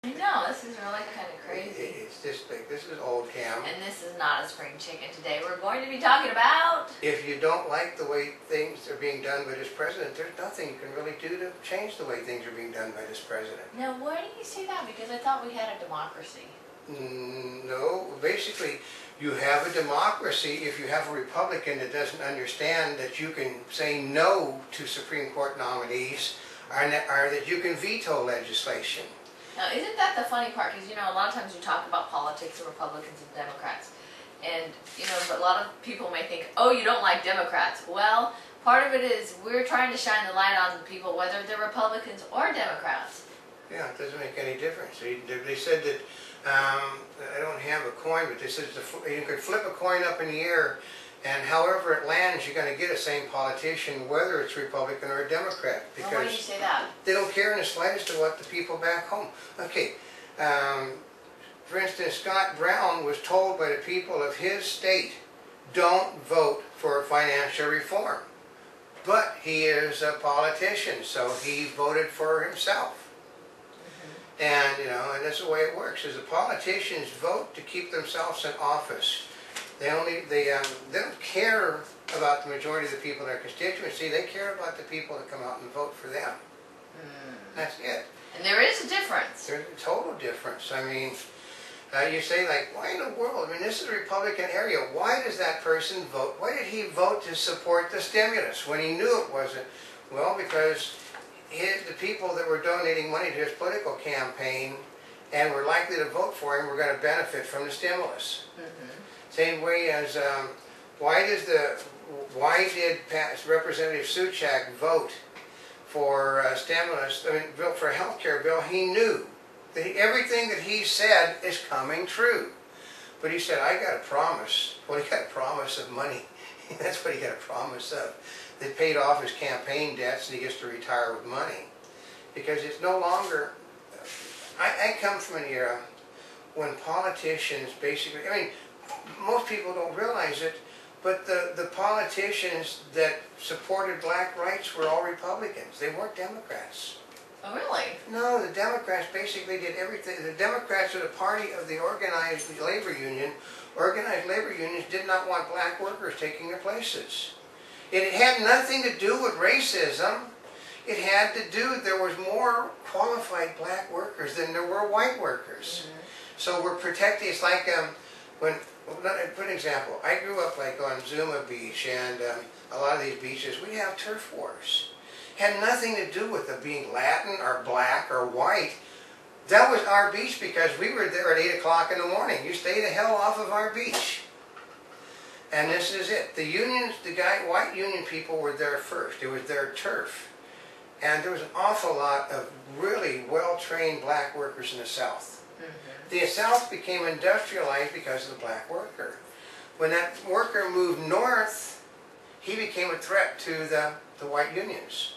I know, this is really kind of crazy. It's just like, this is old Cam. And this is not a spring chicken today. We're going to be talking about... If you don't like the way things are being done by this president, there's nothing you can really do to change the way things are being done by this president. Now, why do you say that? Because I thought we had a democracy. No, basically, you have a democracy if you have a Republican that doesn't understand that you can say no to Supreme Court nominees or that you can veto legislation. Now, isn't that the funny part? Because, you know, a lot of times you talk about politics and Republicans and Democrats. And, you know, a lot of people may think, oh, you don't like Democrats. Well, part of it is we're trying to shine the light on people, whether they're Republicans or Democrats. Yeah, it doesn't make any difference. They said that, I don't have a coin, but they said you could flip a coin up in the air, and however it lands, you're going to get the same politician, whether it's Republican or a Democrat. Because well, why do you say that? They don't care in the slightest to what the people back home. Okay, for instance, Scott Brown was told by the people of his state, don't vote for financial reform. But he is a politician, so he voted for himself. And, you know, and that's the way it works, is the politicians vote to keep themselves in office. They don't care about the majority of the people in their constituency. They care about the people that come out and vote for them. That's it. And there is a difference. There's a total difference. I mean, you say, like, why in the world? I mean, this is a Republican area. Why does that person vote? Why did he vote to support the stimulus when he knew it wasn't? Well, because the people that were donating money to his political campaign and were likely to vote for him were going to benefit from the stimulus. Same way as why did Representative Suchak vote for stimulus? I mean, vote for a health care bill. He knew that everything that he said is coming true, but he said, "I got a promise." Well, he got a promise of money. That's what he got a promise of. They paid off his campaign debts, and he gets to retire with money. Because it's no longer... I come from an era when politicians basically... I mean, most people don't realize it, but the politicians that supported black rights were all Republicans. They weren't Democrats. Oh, really? No, the Democrats basically did everything. The Democrats are the party of the organized labor union. Organized labor unions did not want black workers taking their places. It had nothing to do with racism. It had to do, there was more qualified black workers than there were white workers. So we're protecting, it's like when, put an example, I grew up like on Zuma Beach and a lot of these beaches, we have turf wars. It had nothing to do with it being Latin or black or white. That was our beach because we were there at 8 o'clock in the morning. You stay the hell off of our beach. And this is it. The unions, white union people were there first. It was their turf. And there was an awful lot of really well-trained black workers in the South. The South became industrialized because of the black worker. When that worker moved north, he became a threat to the white unions.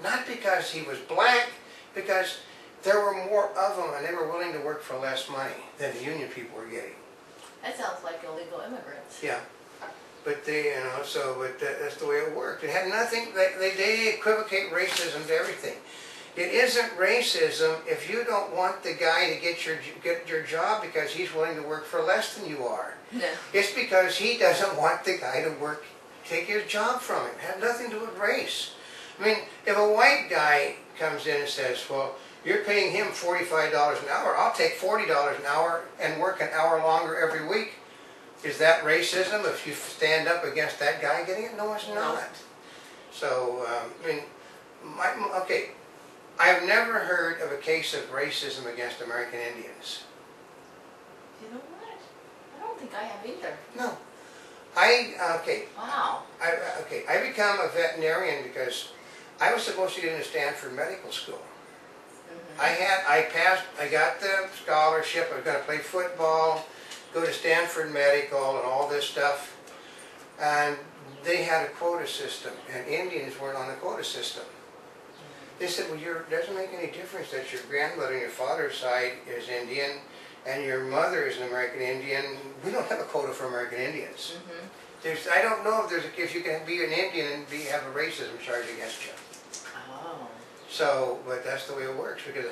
Not because he was black, because there were more of them and they were willing to work for less money than the union people were getting. That sounds like illegal immigrants. Yeah. But they, you know, that's the way it worked. It had nothing, they equivocate racism to everything. It isn't racism if you don't want the guy to get your job because he's willing to work for less than you are. No. It's because he doesn't want the guy to take his job from him. It had nothing to do with race. I mean, if a white guy comes in and says, well, you're paying him $45 an hour, I'll take $40 an hour and work an hour longer every week. Is that racism if you stand up against that guy getting it? No, it's not. So, I mean, okay, I've never heard of a case of racism against American Indians. You know what? I don't think I have either. No. Okay. Wow. I become a veterinarian because I was supposed to get into Stanford Medical School. I got the scholarship. I was going to play football, go to Stanford Medical and all this stuff. And they had a quota system, and Indians weren't on the quota system. They said, well, it doesn't make any difference that your grandmother on your father's side is Indian and your mother is an American Indian. We don't have a quota for American Indians. I don't know if you can be an Indian and have a racism charge against you. Oh. So, but that's the way it works because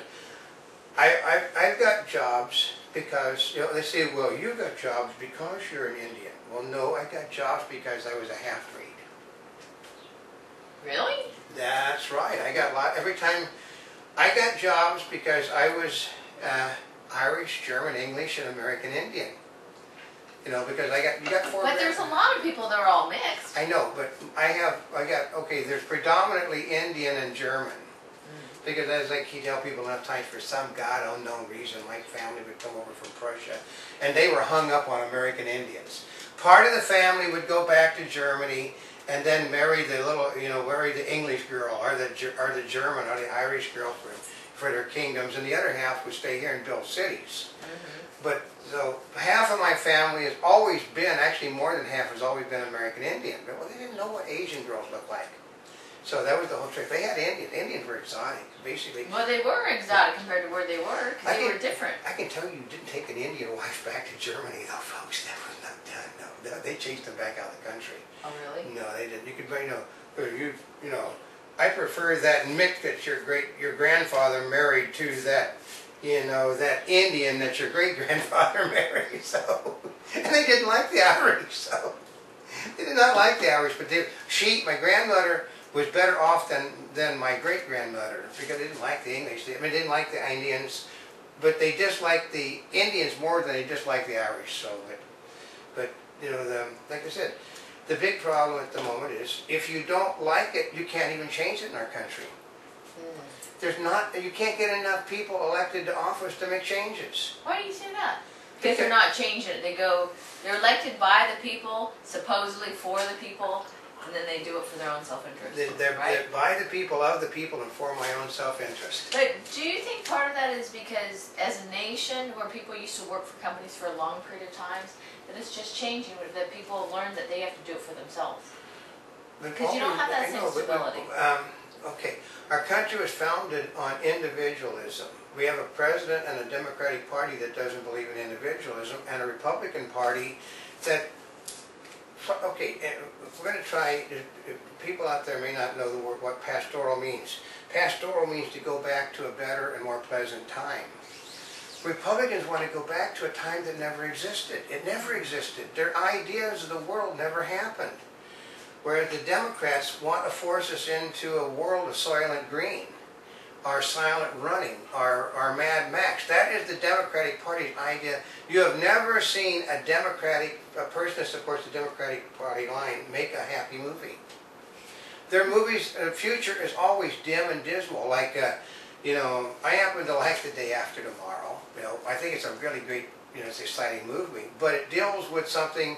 I've got jobs because, you know, they say, well, you got jobs because you're an Indian. Well, no, I got jobs because I was a half-breed. Really? That's right. I got every time I got jobs because I was Irish, German, English, and American Indian. You know, because you got four. But there's a lot of people that are all mixed. I know, but okay, there's predominantly Indian and German. Because as I keep tell people enough times, for some God unknown reason, my family would come over from Prussia, and they were hung up on American Indians. Part of the family would go back to Germany and then marry marry the English girl or the German or the Irish girl for their kingdoms, and the other half would stay here and build cities. But so half of my family has always been, actually more than half has always been American Indian. But well, they didn't know what Asian girls looked like. So that was the whole trick. They had Indians. Indians were exotic, basically. Well, they were exotic compared to where they were, because they were different. I can tell you didn't take an Indian wife back to Germany, though, folks. That was not done. No, they chased them back out of the country. Oh, really? No, they didn't. You could, you know, I prefer that mix that your grandfather married to that, you know, that Indian that your great grandfather married. So, and they didn't like the Irish. So, they did not like the Irish, but my grandmother was better off than my great-grandmother because they didn't like the English. They didn't like the Indians, but they disliked the Indians more than they disliked the Irish. So, but you know, like I said, the big problem at the moment is if you don't like it, you can't even change it in our country. You can't get enough people elected to office to make changes. Why do you say that? Because they're not changing it. They're elected by the people, supposedly for the people, and then they do it for their own self-interest. They're by the people, of the people, and for my own self-interest. But do you think part of that is because as a nation, where people used to work for companies for a long period of times, that it's just changing, that people learn that they have to do it for themselves? Because you don't have that same stability. Okay, our country was founded on individualism. We have a president and a Democratic Party that doesn't believe in individualism, and a Republican Party that, okay, we're going to try, people out there may not know the word, what pastoral means. Pastoral means to go back to a better and more pleasant time. Republicans want to go back to a time that never existed. It never existed. Their ideas of the world never happened. Whereas the Democrats want to force us into a world of Soylent Green, our silent running, our Mad Max. That is the Democratic Party's idea. You have never seen a person that supports the Democratic Party line make a happy movie. Their movies, the future is always dim and dismal. Like, you know, I happen to like The Day After Tomorrow. You know, I think it's a really great, you know, it's an exciting movie. But it deals with something,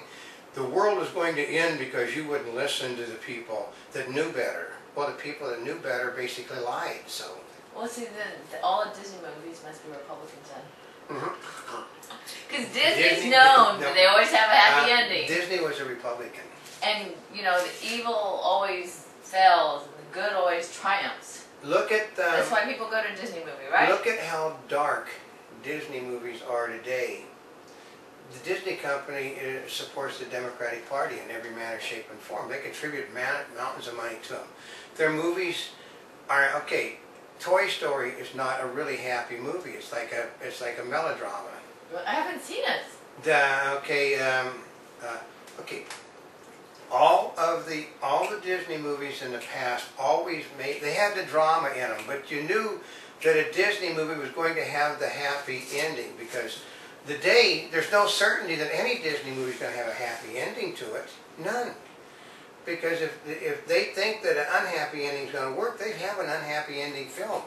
the world is going to end because you wouldn't listen to the people that knew better. Well, the people that knew better basically lied, so. Well, see, all the Disney movies must be Republicans then. Because Disney's known, but they always have a happy ending. Disney was a Republican. And, you know, the evil always fails, and the good always triumphs. Look at the... That's why people go to a Disney movie, right? Look at how dark Disney movies are today. The Disney company supports the Democratic Party in every manner, shape, and form. They contribute mountains of money to them. Their movies are, okay, Toy Story is not a really happy movie. It's like a melodrama. Well, I haven't seen it. Okay. All the Disney movies in the past always they had the drama in them, but you knew that a Disney movie was going to have the happy ending because there's no certainty that any Disney movie is going to have a happy ending to it. None. Because if they think that an unhappy ending is going to work, they have an unhappy ending film.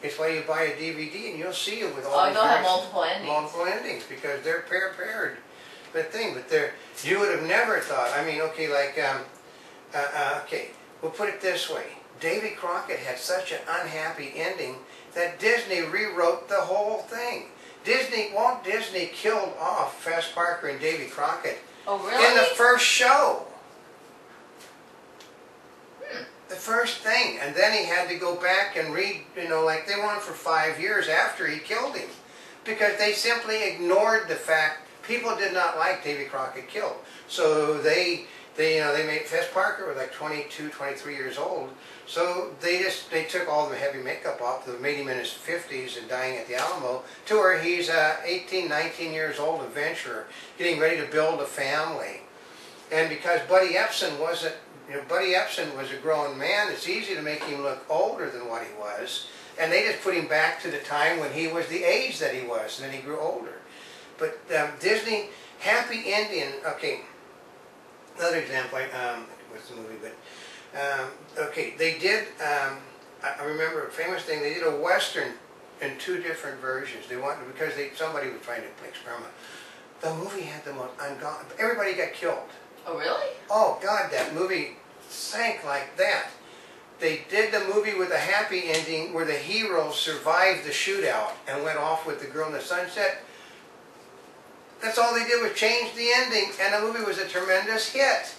It's why you buy a DVD and you'll see it with all these they'll have multiple endings. Multiple endings because they're prepared. But you would have never thought. I mean, okay, like okay, we'll put it this way: Davy Crockett had such an unhappy ending that Disney rewrote the whole thing. Walt Disney killed off Fess Parker and Davy Crockett. Oh, really? In the first show. The first thing, and then he had to go back and read, you know, like they went for 5 years after he killed him, because they simply ignored the fact people did not like Davy Crockett killed. So they They made Fess Parker was like 22, 23 years old. So they took all the heavy makeup off. They made him in his 50s and dying at the Alamo, to where he's 18, 19 years old adventurer, getting ready to build a family. And because Buddy Epson wasn't, Buddy Epson was a grown man, it's easy to make him look older than what he was. And they just put him back to the time when he was the age that he was, and then he grew older. But Disney, Happy Indian, okay, another example, what's the movie, but, okay, they did, I remember a famous thing, they did a Western in 2 different versions. They wanted, because somebody was trying to play experiment. The movie had the most ungodly, everybody got killed. Oh, really? Oh, God, that movie sank like that. They did the movie with a happy ending where the hero survived the shootout and went off with the girl in the sunset. That's all they did was change the ending, and the movie was a tremendous hit.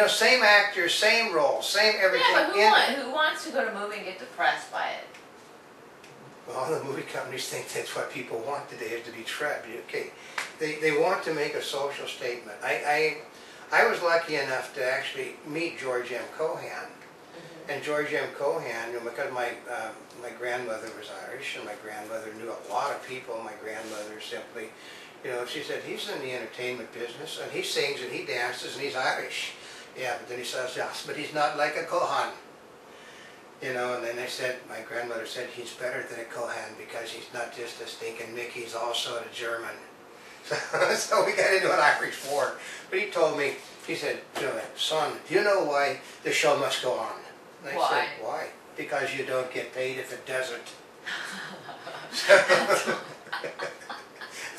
Same actors, same role, same everything. Yeah, but who wants to go to a movie and get depressed by it? Well, the movie companies think that's what people want today, is to be trapped. Okay, they want to make a social statement. I was lucky enough to actually meet George M. Cohan. And George M. Cohan, because my grandmother was Irish, and my grandmother knew a lot of people. My grandmother simply, she said, he's in the entertainment business, and he sings and he dances and he's Irish. Yeah, but then he says, yes, but he's not like a Cohan. And then my grandmother said, he's better than a Cohan because he's not just a stinking Mick, he's also a German. So we got into an Irish war. But he told me, he said, son, do you know why the show must go on? And I said, why? Because you don't get paid if it doesn't.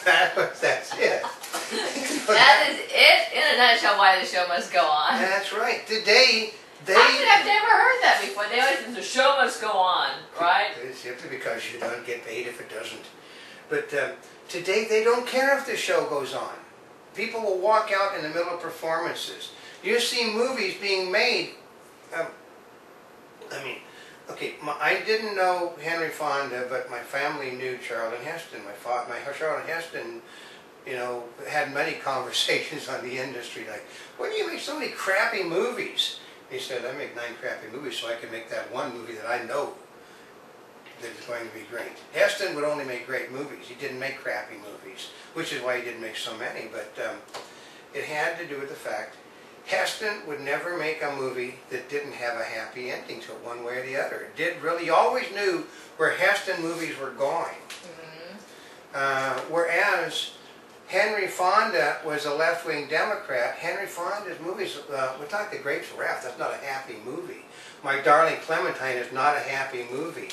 That's it. That is it in a nutshell why the show must go on. That's right. Today, Actually, I've never heard that before. They always say the show must go on, right? It's simply because you don't get paid if it doesn't. But today they don't care if the show goes on. People will walk out in the middle of performances. You see movies being made. I didn't know Henry Fonda, but my family knew Charlton Heston. Charlton Heston, had many conversations on the industry, like, why do you make so many crappy movies? He said, I make 9 crappy movies so I can make that one movie that I know that is going to be great. Heston would only make great movies. He didn't make crappy movies, which is why he didn't make so many. But it had to do with the fact Heston would never make a movie that didn't have a happy ending to it, one way or the other. It did really, you always knew where Heston movies were going. Whereas Henry Fonda was a left-wing Democrat. Henry Fonda's movies, we talk The Grapes of Wrath, that's not a happy movie. My Darling Clementine is not a happy movie.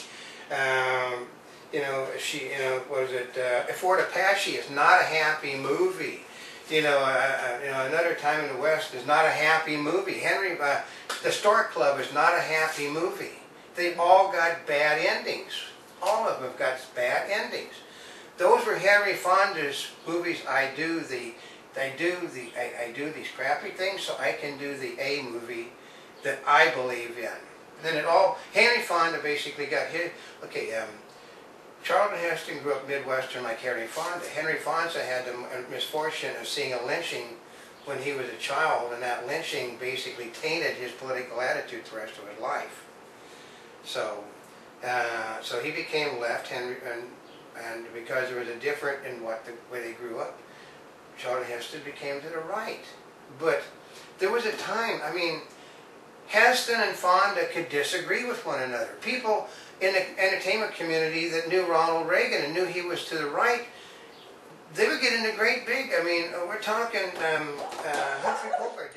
Fort Apache is not a happy movie. Another Time in the West is not a happy movie. The Stork Club is not a happy movie. They've all got bad endings. All of them have got bad endings. Those were Henry Fonda's movies. I do these crappy things so I can do the A movie that I believe in. Then Henry Fonda basically got his. Charlton Heston grew up Midwestern like Henry Fonda. Henry Fonda had the misfortune of seeing a lynching when he was a child, and that lynching basically tainted his political attitude the rest of his life. So he became left, and because there was a difference in the way they grew up, Charlton Heston became to the right. But there was a time, Heston and Fonda could disagree with one another. People in the entertainment community that knew Ronald Reagan and knew he was to the right, they would get into great big, we're talking Humphrey Bogart.